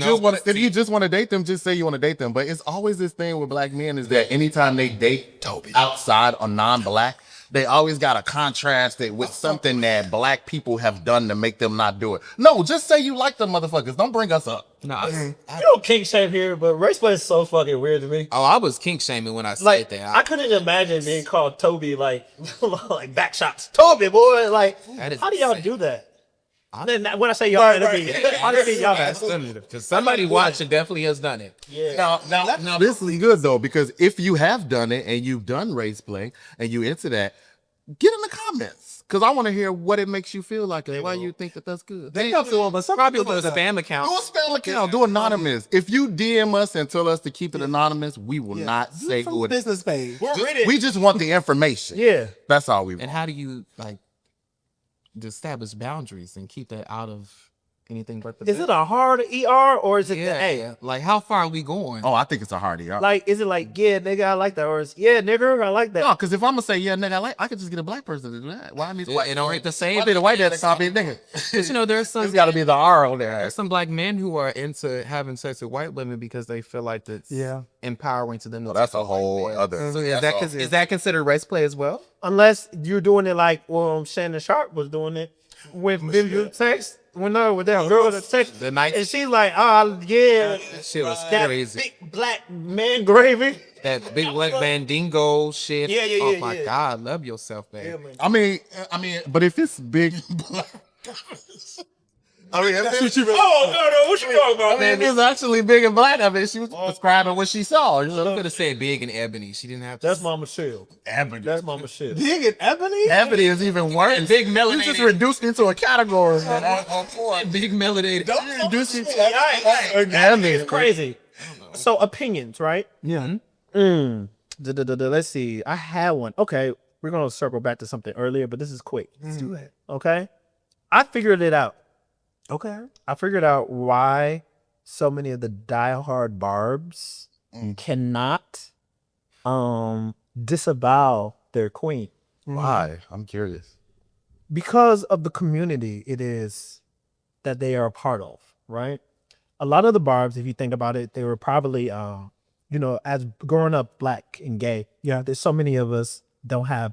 just want to date them, just say you want to date them. But it's always this thing with black men is that anytime they date outside or non-black, they always got to contrast it with something that black people have done to make them not do it. No, just say you like them motherfuckers. Don't bring us up. No, You don't kink shame here, but race play is so fucking weird to me. I was kink shaming when I said Like, that. I couldn't imagine being called Toby, like back shots. Toby, boy, like, That is how do y'all insane. do that? Then when I say y'all, it'll be y'all. Because somebody watching definitely has done it. Now, this is good though, because if you have done it and you've done race play and you into that, get in the comments, because I want to hear what it makes you feel like and why you think that that's good. they come through, but some Probably people was a spam account. Do a spell account, do anonymous. If you DM us and tell us to keep it anonymous, we will not say from who it is. business page. We just want the information. Yeah. That's all we And want. how do you like establish boundaries and keep that out of anything but the Is it a hard ER or is it the yeah, A? yeah. Like how far are we going? Oh, I think it's a hardy. Like, is it like, yeah, nigga, I like that, or is yeah, nigga, I like that? No, because if I'm gonna say yeah, nigga, I could just get a black person to do that. Why me? It don't rate the same. Why be the white that copy nigga? But you know, there's some It's got to be the R on there. there's some black men who are into having sex with white women because they feel like that's empowering to them. Well, that's a whole other. So is that considered race play as well? Unless you're doing it like, well, Shannon Sharp was doing it with video sex. When with that girl that sex, The night- and she's like, oh yeah, That shit was that crazy. big black man gravy. That big black mandingo shit. Yeah, yeah, Oh yeah, my yeah. God, love yourself, man. I mean, but if it's big black, I mean, that's what you. Oh no, what you talking about, I mean, it's actually big and black. I mean, she was describing what she saw. You I know? could have said big and ebony. She didn't have to. That's Mama Shell. Ebony. That's Mama Shell. Big and ebony. Ebony is even worse. Big You melanated. just reduced into a category. Big melanated. Reduce it to Ebony is crazy. So opinions, right? Yeah. Let's see. I had one. Okay, we're gonna circle back to something earlier, but this is quick. Let's do it. Okay, I figured it out. Okay. I figured out why so many of the diehard barbs cannot disavow their queen. Why? I'm curious. Because of the community it is that they are a part of, right? A lot of the barbs, if you think about it, they were probably as growing up black and gay, there's so many of us don't have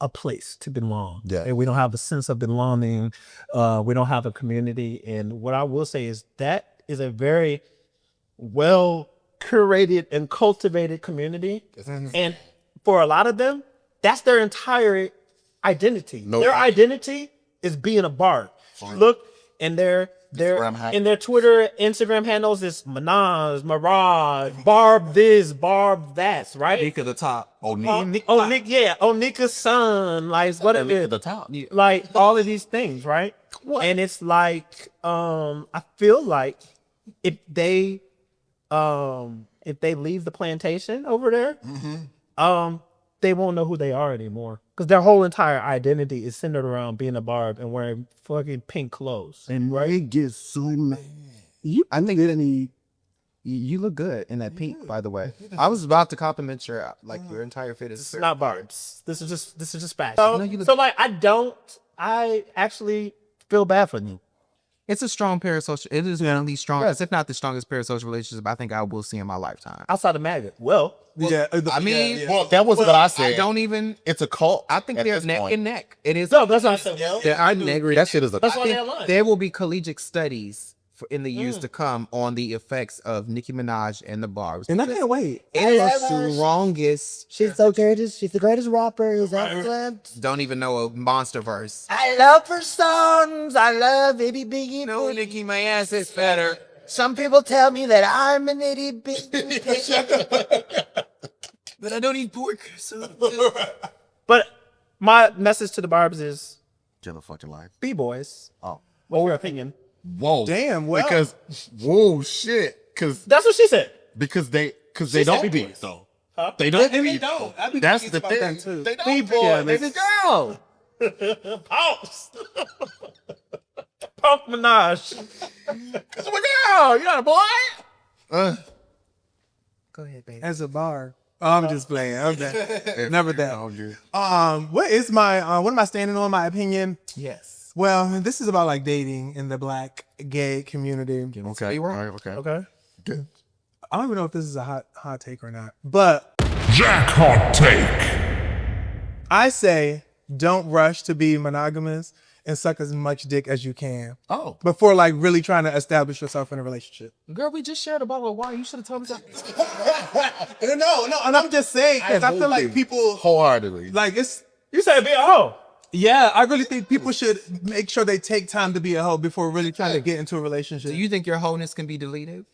a place to belong. Yeah. And we don't have a sense of belonging. We don't have a community. And what I will say is that is a very well curated and cultivated community. And for a lot of them, that's their entire identity. Their identity is being a barb. Look, and their Twitter, Instagram handles is Minaj, Mirage, Barb this, Barb that, right? Peak of the top. Nika's son, like whatever. At the top. Like all of these things, right? And it's like, I feel like if they leave the plantation over there, they won't know who they are anymore. Because their whole entire identity is centered around being a barb and wearing fucking pink clothes. And Ray gets so mad. I think that you look good in that pink, by the way. I was about to compliment your entire fit. This is not barbs. This is just fashion. No, So like I actually feel bad for you. It's a strong parasocial. It is one of the strongest, if not the strongest parasocial relationship I think I will see in my lifetime. Outside of MAGA. Well, I mean, Well, that was what I said. I don't even. It's a cult. I think at they're this neck point. and neck. It is. no, that's not saying. I agree. That shit is a. That's why I they're think aligned. there will be collegiate studies in the years to come on the effects of Nicki Minaj and the barbs. And I can't wait. It is the strongest. She's so greatest. She's the greatest rapper who's ever lived. Don't even know a monster verse. I love her songs. I love Baby Biggie. No, Nicki, my ass is better. Some people tell me that I'm an itty bitty. But I don't eat pork. So. But my message to the barbs is Kill a fucking life. B-boys. Oh. What we're opinion. Whoa. Damn, well. Because whoa shit. That's what she said. Because they said don't B-boys. be though. They don't. They don't. That's the thing. They don't. B-boy, Baby girl. Pause. Punk Minaj. Cause I'm a girl, you're not a boy. Go ahead, baby. As a bar. Oh, I'm just playing. I'm that. Never that. Oh, good. What is my what am I standing on? My opinion? Yes. Well, this is about like dating in the black gay community. Okay. All right. Okay. Okay. Good. I don't even know if this is a hot take or not, but Jack Hot Take. I say don't rush to be monogamous and suck as much dick as you can Oh. before like really trying to establish yourself in a relationship. Girl, we just shared a bottle of wine. You should have told me that. No, and I'm just saying because I feel like people wholeheartedly. like it's. You said be a hoe. Yeah, I really think people should make sure they take time to be a hoe before really trying to get into a relationship. Do you think your wholeness can be deleted?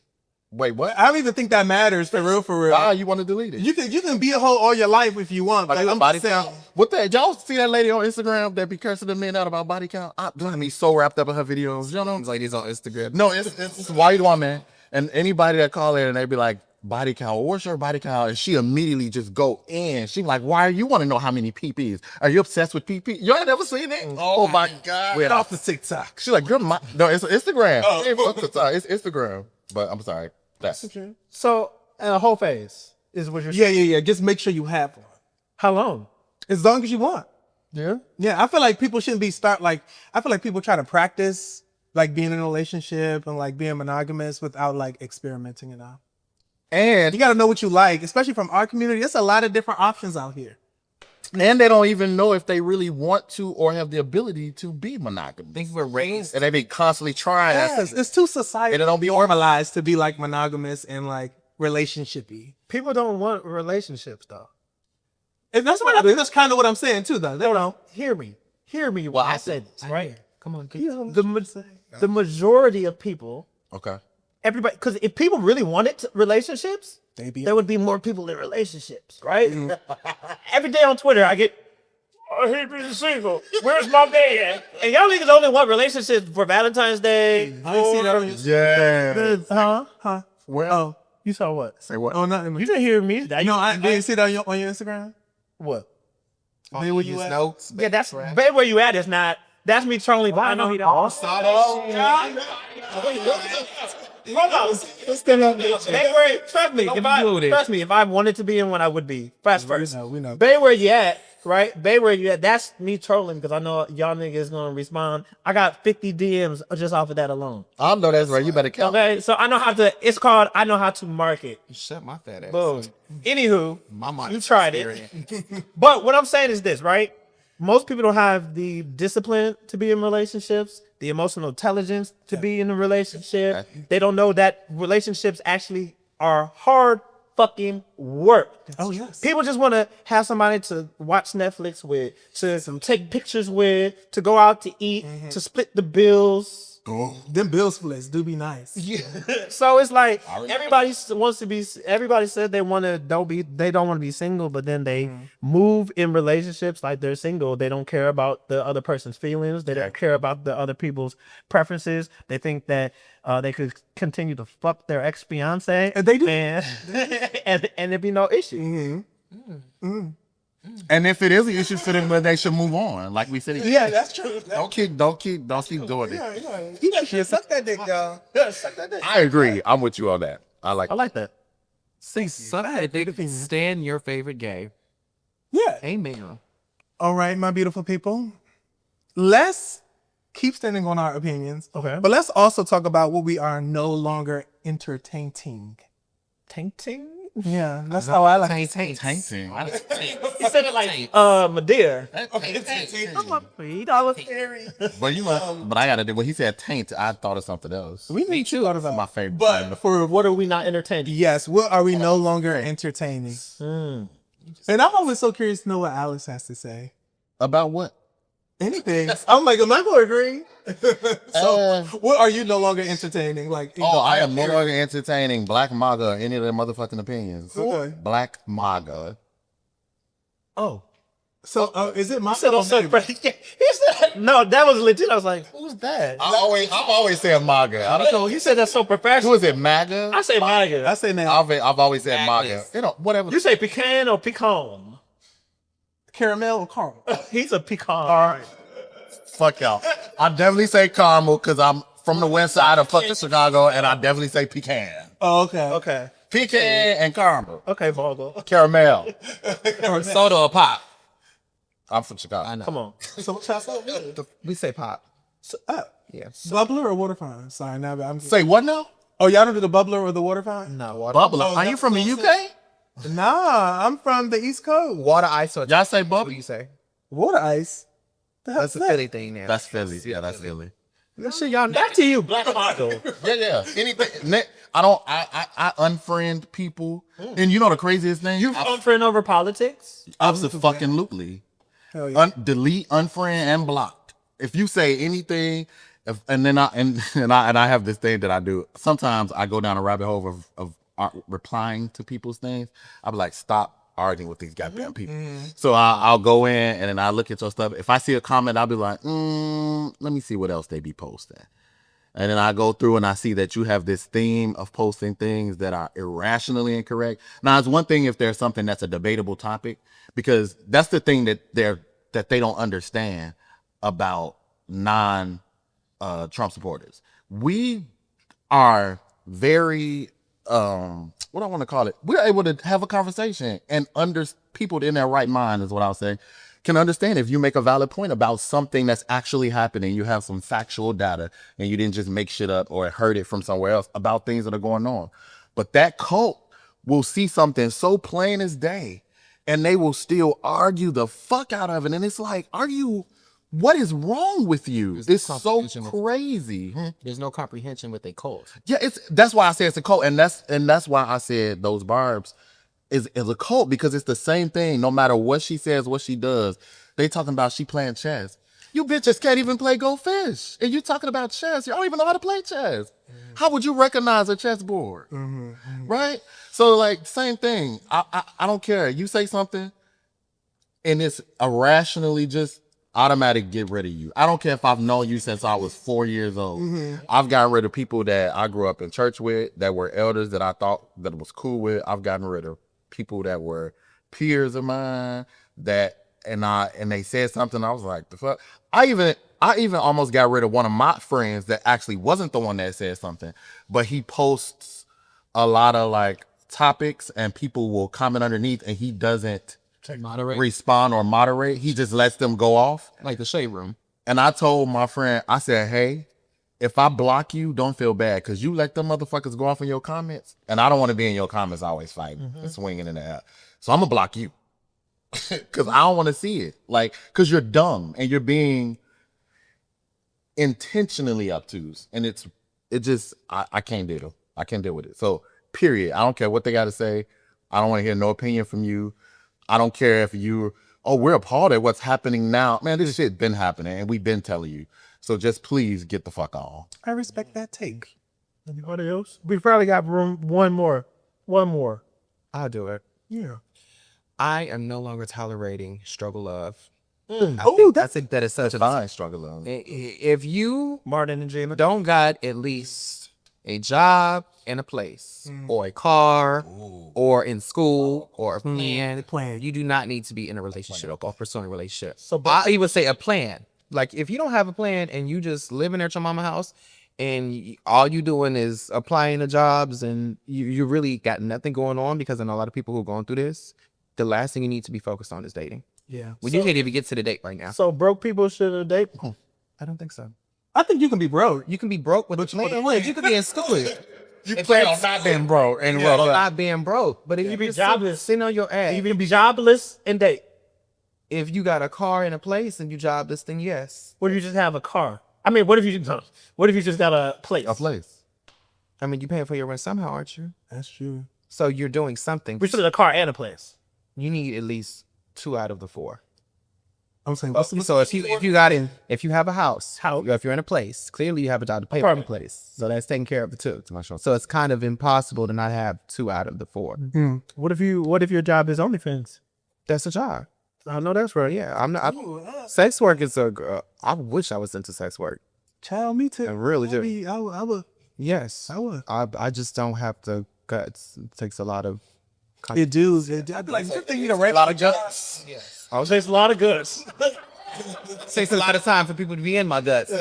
Wait, what? I don't even think that matters for real. Why you want to delete it? You can be a hoe all your life if you want. Like Like, I'm body just saying, count. What that? Y'all see that lady on Instagram that be cursing the men out about body count? I'm so wrapped up in her videos. You know? These ladies on Instagram. No, it's white woman, and anybody that call her and they be like, body count, what's your body count? And she immediately just go in. She be like, why you want to know how many PPs? Are you obsessed with PP? You ain't never seen it? Oh my God. get off the TikTok. She's like, no, it's Instagram. It's Instagram. But I'm sorry. That's So a whole phase is what you're saying. Yeah. Just make sure you have one. How long? As long as you want. Yeah. Yeah, I feel like people shouldn't be I feel like people try to practice like being in a relationship and like being monogamous without like experimenting enough. and You got to know what you like, especially from our community. There's a lot of different options out here. they don't even know if they really want to or have the ability to be monogamous. I think we're raised. And they be constantly trying. Yes, it's too society And it don't be normalized to be like monogamous and like relationship-y. People don't want relationships though. And that's what I mean. That's kind of what I'm saying too, though. They don't. Hear me. Hear me. Well, What I I said this, right? Come on, The majority of people, Okay. everybody, because if people really wanted relationships, They be- there would be more people in relationships, right? Every day on Twitter, I get, I hate being single. Where's my man? And y'all niggas only want relationships for Valentine's Day. I ain't see that on your Yeah. Huh? Well, Oh, You saw what? say what? oh, nothing. You didn't hear me. No, I didn't see that on your Instagram. What? Where were you at? notes. Yeah, that's babe, where you at is not. That's me trolling. I know he don't. Trust me. If I wanted to be in one, I would be. Fast first. We know. Babe, where you at? Right? Babe, where you at? That's me trolling because I know y'all niggas gonna respond. I got 50 DMs just off of that alone. I know that's right. You better count. Okay, so I know how to. It's called. I know how to market. Shut my fat ass. Boom. Anywho, My mind you is tried it. scary. But what I'm saying is this, right? Most people don't have the discipline to be in relationships, the emotional intelligence to be in a relationship. They don't know that relationships actually are hard fucking work. Oh, yes. People just want to have somebody to watch Netflix with, to take pictures with, to go out to eat, to split the bills. Them bill splits do be nice. So it's like everybody wants to be. Everybody said they want to they don't want to be single, but then they move in relationships like they're single. They don't care about the other person's feelings. They don't care about the other people's preferences. They think that they could continue to fuck their ex-fiancé, And they do. and there'd be no issue. And if it is an issue for them, then they should move on. Like we said. Yeah, that's true. Don't keep doing it. You should suck that dick, y'all. I agree. I'm with you on that. I like that. See, suck that dick. Stand your favorite gay. Yeah. Amen. All right, my beautiful people. Let's keep standing on our opinions. Okay. But let's also talk about what we are no longer entertaining. Tainting. Yeah, that's how I like it. tainting. You said it like Medea. But but I gotta do what he said. Taint. I thought of something else. We need you. My favorite. But For what are we not entertaining? yes, what are we no longer entertaining? And I'm always so curious to know what Alex has to say. About what? Anything. I'm like, am I going to agree? So, what are you no longer entertaining? Like, I am no longer entertaining Black MAGA, any of their motherfucking opinions. Okay. Black MAGA. Oh. So, is it my He said, no, that was legit. I was like, who's that? I'm always saying MAGA. I don't know. So he said that's so professional. Who is it, MAGA? I say MAGA. I say now, I've always said MAGA. You know, whatever. You say pecan or pecan? caramel or caramel? He's a pecan. All right. Fuck y'all. I definitely say caramel because I'm from the west side of fucking Chicago, and I definitely say pecan. Oh, okay. Okay. Pecan and caramel. Okay, Vogel. Caramel. Or soda or pop. I'm from Chicago. I know. Come on. So what y'all say? We say pop. Yeah. Bubbler or water fountain? Sorry, now I'm. Say what now? Oh, y'all don't do the bubbler or the water fountain? No, water. Bubbler. Are you from the UK? Nah, I'm from the East Coast. Water ice or Y'all say what bubble? do you say? Water ice. The hell's That's a that? Philly thing now. That's Philly. Yeah, that's Philly. That shit, y'all. Back to you, Black Mondo. Yeah. Anything. I unfriend people. And you know the craziest thing? You unfriend over politics? Absolutely. Hell yeah. Delete, unfriend, and block. If you say anything, and I have this thing that I do. Sometimes I go down a rabbit hole of replying to people's things. I'll be like, stop arguing with these goddamn people. So I'll go in and then I look at your stuff. If I see a comment, I'll be like, let me see what else they be posting. And then I go through and I see that you have this theme of posting things that are irrationally incorrect. Now, it's one thing if there's something that's a debatable topic, because that's the thing that they don't understand about non-Trump supporters. We are very, what I want to call it, we're able to have a conversation and people in their right mind is what I'll say, can understand if you make a valid point about something that's actually happening, you have some factual data and you didn't just make shit up or heard it from somewhere else about things that are going on. But that cult will see something so plain as day and they will still argue the fuck out of it. And it's like, what is wrong with you? It's so crazy. There's no comprehension with a cult. Yeah, that's why I say it's a cult, and that's why I said those barbs is a cult, because it's the same thing. No matter what she says, what she does, they talking about she playing chess. You bitches can't even play Go Fish, and you talking about chess. You don't even know how to play chess. How would you recognize a chessboard? Right? So like same thing. I don't care. You say something, and it's irrationally just automatic get rid of you. I don't care if I've known you since I was 4 years old. I've gotten rid of people that I grew up in church with, that were elders that I thought that was cool with. I've gotten rid of people that were peers of mine and they said something. I was like, the fuck? I even almost got rid of one of my friends that actually wasn't the one that said something, but he posts a lot of like topics and people will comment underneath and he doesn't respond or moderate. He just lets them go off. Like the shade room. And I told my friend, I said, hey, if I block you, don't feel bad, because you let them motherfuckers go off in your comments. And I don't want to be in your comments always fighting and swinging in the air. So I'm going to block you because I don't want to see it. Like, because you're dumb and you're being intentionally obtuse. And I can't deal. I can't deal with it. So, period. I don't care what they got to say. I don't want to hear no opinion from you. I don't care if we're appalled at what's happening now. Man, this shit been happening and we've been telling you. So just please get the fuck on. I respect that take. Anybody else? We probably got room. One more. I'll do it. Yeah. I am no longer tolerating struggle love. I think that is such a fine struggle of. If you Martin and Gina don't got at least a job and a place, or a car, or in school, or a plan, you do not need to be in a relationship or pursuing a relationship. So, I even say a plan. Like if you don't have a plan and you just living at your mama house and all you doing is applying to jobs and you really got nothing going on, because I know a lot of people who are going through this, the last thing you need to be focused on is dating. Yeah. We can't even get to the date right now. So broke people should date. I don't think so. I think you can be broke. You can be broke with a plan. You could be in school. You plan on not being broke and Not being broke. But if you be be jobless. sitting on your ass, You can be jobless and date. if you got a car and a place and you jobless, then yes. What if you just have a car? I mean, what if you just got a place? a place. I mean, you paying for your rent somehow, aren't you? That's true. So you're doing something. We should have a car and a place. You need at least 2 out of the 4. I'm saying, So if you have a house, if you're in a place, clearly you have a job to pay for the place. So that's taking care of the 2. So it's kind of impossible to not have 2 out of the 4. What if your job is OnlyFans? That's a job. I know that's right. Yeah, I'm not. Sex work is I wish I was into sex work. Child, me too. I really do. I would. Yes, I would. I just don't have the guts. It takes a lot of. It do. I'd be like, good thing you don't rape a lot of guts. I'll say it's a lot of goods. Takes a lot of time for people to be in my guts.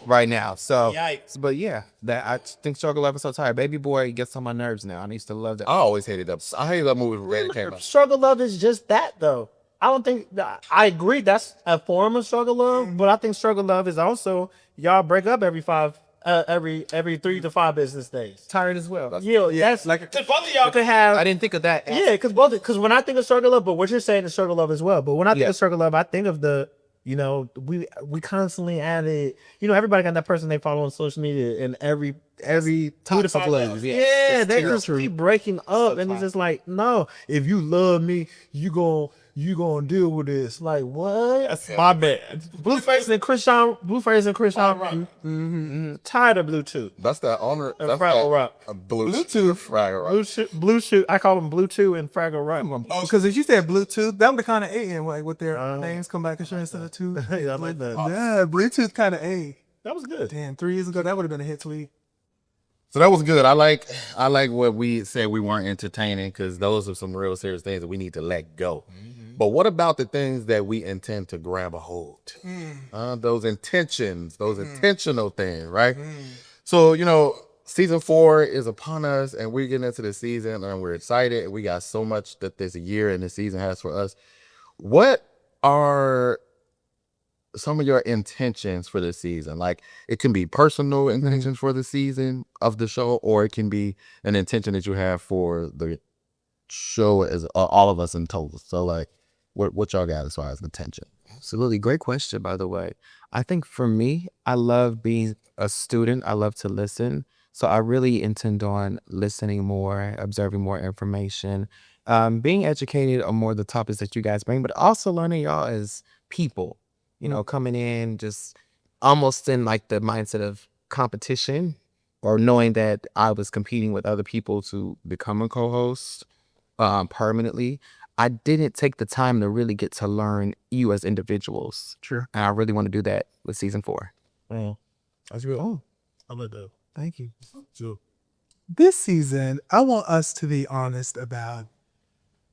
Right now. So, Yikes. but yeah, that I think Struggle Love is so tired. Baby Boy gets on my nerves now. I used to love that. I always hated that. I hated that movie when Red came out. Struggle love is just that, though. I don't think I agree that's a form of struggle love, but I think struggle love is also y'all break up every 3 to 5 business days. Tired as well. Yeah, that's like because both of y'all could have. I didn't think of that. Yeah, because when I think of struggle love, but what you're saying is struggle love as well. But when I think of struggle love, I think of we constantly added. Everybody got that person they follow on social media, and every 2 to 5 days. Yeah, they just keep breaking up, and it's just like, no, if you love me, you gonna deal with this. Like, what? That's my bad. Blueface and Christian. Tired of Bluetooth. That's that honor. That's Fraggle Rock. Bluetooth. Fraggle Rock. Bluetooth. I call them Bluetooth and Fraggle Rock. Oh, because if you said Bluetooth, that would kind of A, like with their names come back and show instead of two. I like that. Yeah, Bluetooth kind of A. That was good. Damn, 3 years ago, that would have been a hit tweet. So that was good. I like what we said we weren't entertaining, because those are some real serious things that we need to let go. But what about the things that we intend to grab a hold? Those intentions, those intentional things, right? So, season 4 is upon us, and we're getting into the season, and we're excited. And we got so much that this year and the season has for us. What are some of your intentions for the season? Like, it can be personal intentions for the season of the show, or it can be an intention that you have for the show as all of us in total. So, like, what y'all got as far as intention? Absolutely. Great question, by the way. I think for me, I love being a student. I love to listen. So I really intend on listening more, observing more information, being educated on more of the topics that you guys bring, but also learning y'all as people, coming in just almost in like the mindset of competition, or knowing that I was competing with other people to become a co-host permanently. I didn't take the time to really get to learn you as individuals. True. And I really want to do that with season 4. That's good. Oh, I love that. Thank you. Sure. This season, I want us to be honest about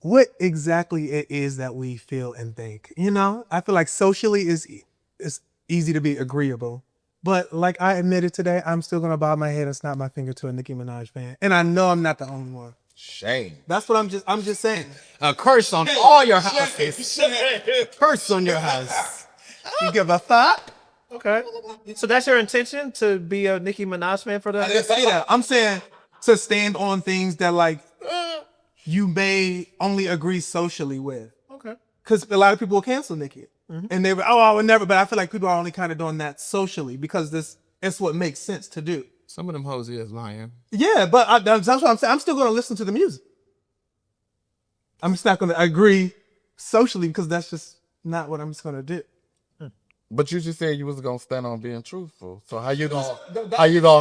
what exactly it is that we feel and think. I feel like socially it's easy to be agreeable. But like I admitted today, I'm still going to bob my head and snap my finger to a Nicki Minaj fan. And I know I'm not the only one. Shame. That's what I'm just saying. A curse on all your houses. Curse on your house. You give a fuck? Okay. So that's your intention, to be a Nicki Minaj fan for that? I didn't say that. I'm saying to stand on things that like you may only agree socially with. Okay. Because a lot of people will cancel Nicki. And they were, I would never, but I feel like people are only kind of doing that socially because it's what makes sense to do. Some of them hoes is lying. Yeah, but that's what I'm saying. I'm still going to listen to the music. I'm just not going to agree socially because that's just not what I'm just going to do. But you just said you was gonna stand on being truthful. So how you gonna?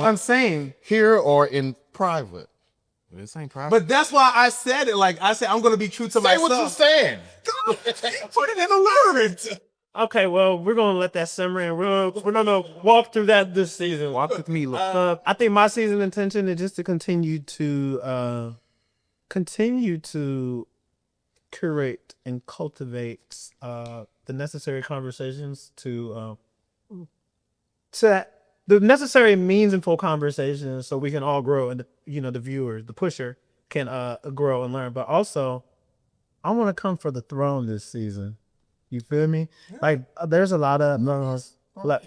I'm saying here or in private? This ain't private. But that's why I said it. Like I said, I'm gonna be true to myself. Say what you saying. Put it in the lyrics. Okay, well, we're gonna let that simmer, and we're gonna walk through that this season. Walk with me. I think my season intention is just to continue to curate and cultivate the necessary conversations to the necessary meaningful conversations, so we can all grow, and the viewers, the pusher, can grow and learn. But also, I want to come for the throne this season. You feel me? Like, there's a lot of no. I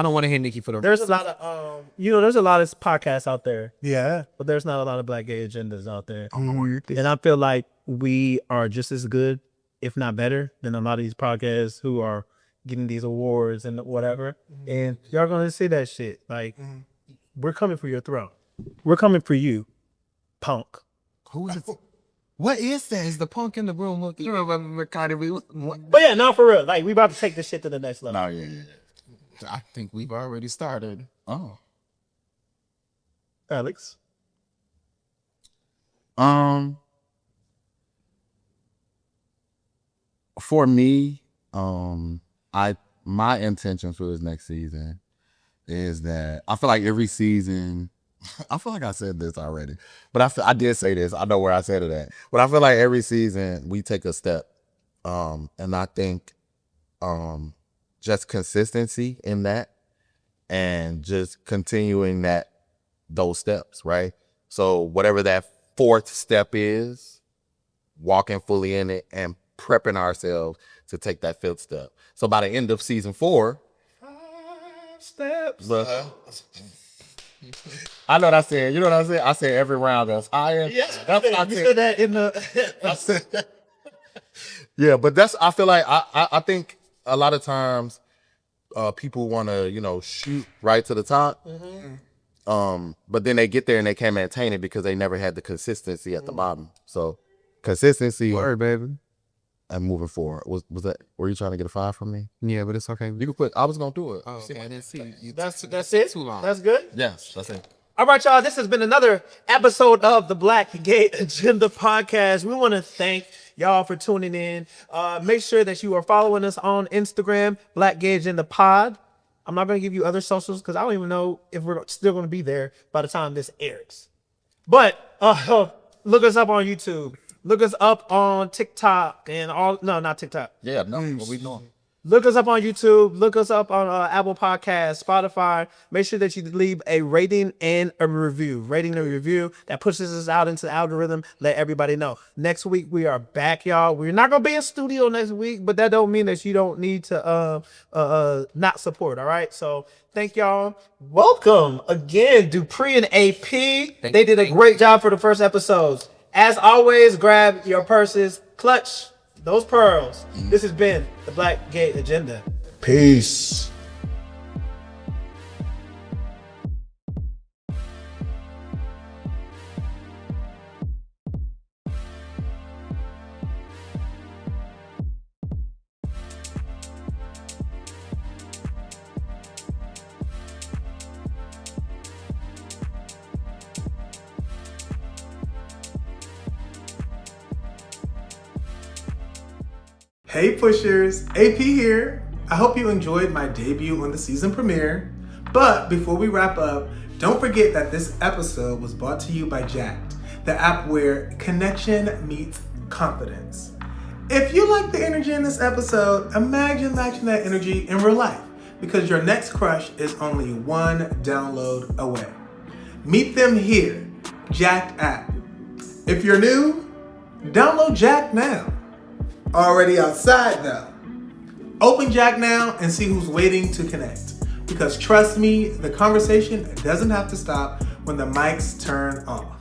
don't want to hear Nicki for the. There's a lot of there's a lot of podcasts out there. Yeah, but there's not a lot of Black gay agendas out there. And I feel like we are just as good, if not better, than a lot of these podcasts who are getting these awards and whatever. And y'all gonna see that shit. Like, we're coming for your throne. We're coming for you, punk. Who is it? What is that? Is the punk in the room looking? But yeah, no, for real. Like, we about to take this shit to the next level. No, yeah. I think we've already started. Oh, Alex. For me, my intention for this next season is that I feel like every season, I feel like I said this already, but I did say this. I know where I said it at, but I feel like every season we take a step, and I think just consistency in that and just continuing those steps, right? So whatever that fourth step is, walking fully in it and prepping ourselves to take that fifth step. So by the end of season 4, 5 steps. but I know what I said. You know what I said? I said every round that's higher. Yes, That's what I you said. said that in the. I said, yeah, but I feel like I think a lot of times people want to, shoot right to the top. But then they get there and they can't maintain it because they never had the consistency at the bottom. So consistency Word, baby. and moving forward. Was that, were you trying to get a 5 from me? Yeah, but it's okay. You can put, I was going to do it. Oh, okay. I didn't see you. That's it. Too long. That's good. Yes, that's it. All right, y'all. This has been another episode of the Black Gay Agenda podcast. We want to thank y'all for tuning in. Make sure that you are following us on Instagram, Black Gay Agenda Pod. I'm not going to give you other socials because I don't even know if we're still going to be there by the time this airs. But look us up on YouTube. Look us up on TikTok and all. No, not TikTok. Yeah, no, what we doing? Look us up on YouTube. Look us up on Apple Podcasts, Spotify. Make sure that you leave a rating and a review. Rating and review that pushes us out into the algorithm. Let everybody know. Next week we are back, y'all. We're not gonna be in studio next week, but that don't mean that you don't need to not support. All right. So thank y'all. Welcome again, Dupree and AP. They did a great job for the first episodes. As always, grab your purses, clutch those pearls. This has been the Black Gay Agenda. Peace. Hey pushers, AP here. I hope you enjoyed my debut on the season premiere. But before we wrap up, don't forget that this episode was brought to you by Jacked, the app where connection meets confidence. If you like the energy in this episode, imagine matching that energy in real life because your next crush is only one download away. Meet them here, Jacked app. If you're new, download Jacked now. Already outside though. Open Jack now and see who's waiting to connect. Because trust me, the conversation doesn't have to stop when the mics turn off.